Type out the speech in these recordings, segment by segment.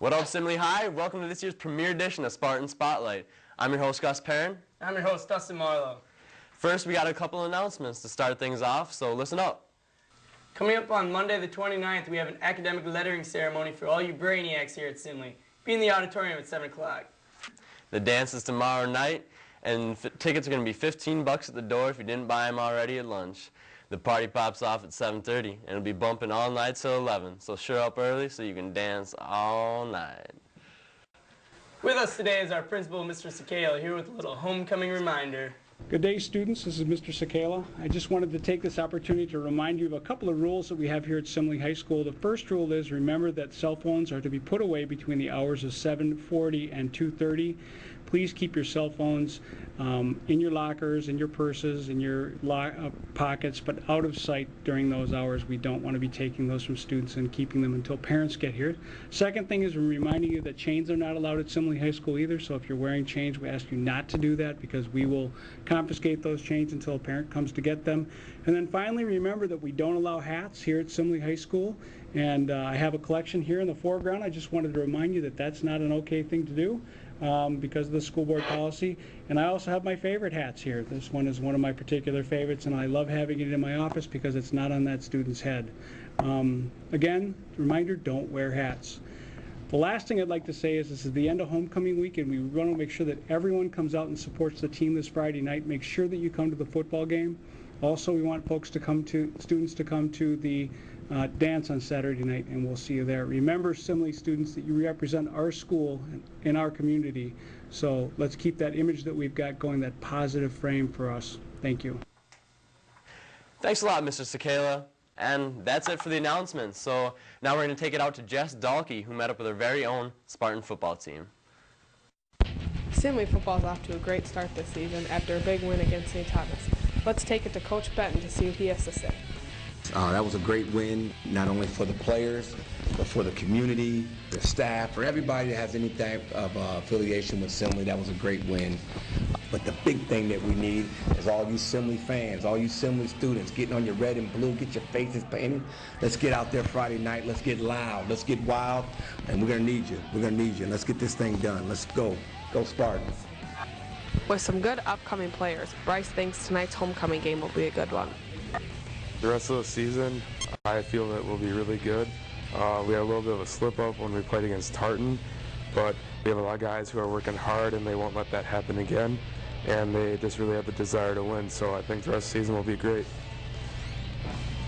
What up, Simley High? Welcome to this year's premiere edition of Spartan Spotlight. I'm your host, Gus Perrin. I'm your host, Dustin Marlowe. First, we got a couple announcements to start things off, so listen up. Coming up on Monday the 29th, we have an academic lettering ceremony for all you brainiacs here at Simley. Be in the auditorium at 7 o'clock. The dance is tomorrow night, and tickets are going to be $15 at the door if you didn't buy them already at lunch. The party pops off at 7:30, and it'll be bumping all night till 11, so sure up early so you can dance all night. With us today is our principal, Mr. Sakala, here with a little homecoming reminder. Good day, students. This is Mr. Sakala. I just wanted to take this opportunity to remind you of a couple of rules that we have here at Simley High School. The first rule is remember that cell phones are to be put away between the hours of 7:40 and 2:30. Please keep your cell phones in your lockers, in your purses, in your pockets, but out of sight during those hours. We don't want to be taking those from students and keeping them until parents get here. Second thing is reminding you that chains are not allowed at Simley High School either, so if you're wearing chains, we ask you not to do that because we will confiscate those chains until a parent comes to get them. And then finally, remember that we don't allow hats here at Simley High School, and I have a collection here in the foreground. I just wanted to remind you that that's not an okay thing to do. Because of the school board policy. And I also have my favorite hats here. This one is one of my particular favorites, and I love having it in my office because it's not on that student's head. Again, reminder, don't wear hats. The last thing I'd like to say is this is the end of homecoming week, and we want to make sure that everyone comes out and supports the team this Friday night. Make sure that you come to the football game. Also, we want students to come to the dance on Saturday night, and we'll see you there. Remember, Simley students, that you represent our school and our community, so let's keep that image that we've got going, that positive frame for us. Thank you. Thanks a lot, Mr. Sakala. And that's it for the announcements. So now we're going to take it out to Jess, who met up with her very own Spartan football team. Simley football's off to a great start this season after a big win against St. Thomas. Let's take it to Coach Benton to see what he has to say. That was a great win, not only for the players, but for the community, the staff, for everybody that has any type of affiliation with Simley. That was a great win. But the big thing that we need is all you Simley fans, all you Simley students, getting on your red and blue, get your faces painted. Let's get out there Friday night. Let's get loud. Let's get wild. And we're going to need you. We're going to need you. Let's get this thing done. Let's go. Go Spartans. With some good upcoming players, Bryce thinks tonight's homecoming game will be a good one. The rest of the season, I feel that will be really good. We had a little bit of a slip-up when we played against Tartan, but we have a lot of guys who are working hard and they won't let that happen again, and they just really have the desire to win, so I think the rest of the season will be great.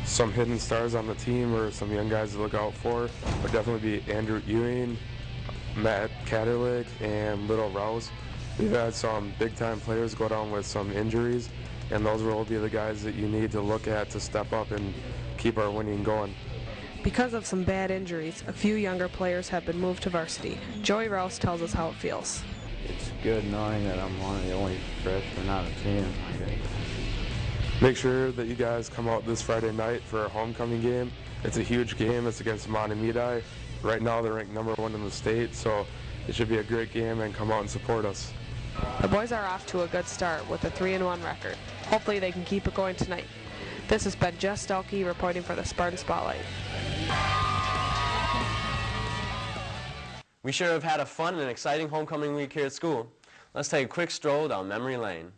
Some hidden stars on the team or some young guys to look out for would definitely be Andrew Ewing, Matt Catterlick, and Little Rouse. We've had some big-time players go down with some injuries, and those will be the guys that you need to look at to step up and keep our winning going. Because of some bad injuries, a few younger players have been moved to varsity. Joey Rouse tells us how it feels. It's good knowing that I'm one of the only freshmen on the team. Make sure that you guys come out this Friday night for our homecoming game. It's a huge game. It's against Montemedi. Right now they're ranked #1 in the state, so it should be a great game, and come out and support us. The boys are off to a good start with a 3-1 record. Hopefully they can keep it going tonight. This has been Jess reporting for the Spartan Spotlight. We sure have had a fun and exciting homecoming week here at school. Let's take a quick stroll down memory lane.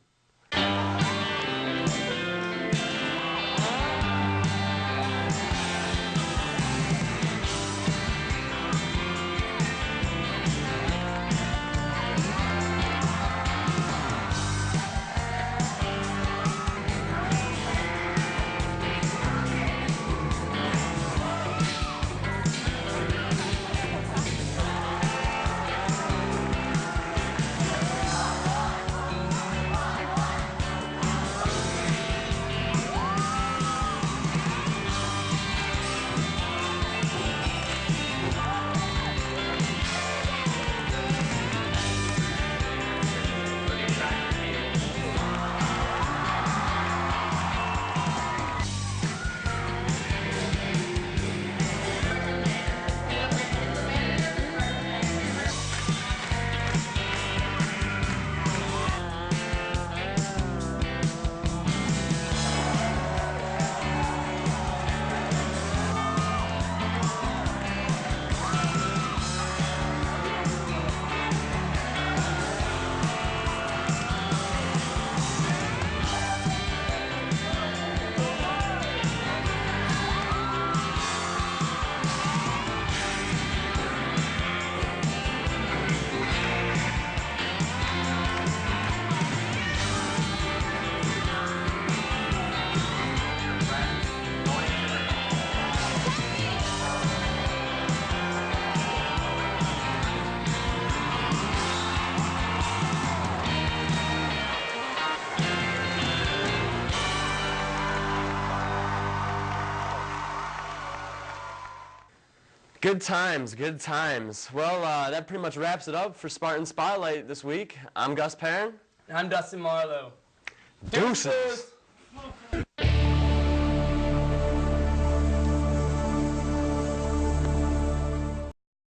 Good times, good times. Well, that pretty much wraps it up for Spartan Spotlight this week. I'm Gus Perrin. I'm Dustin Marlowe. Deuces.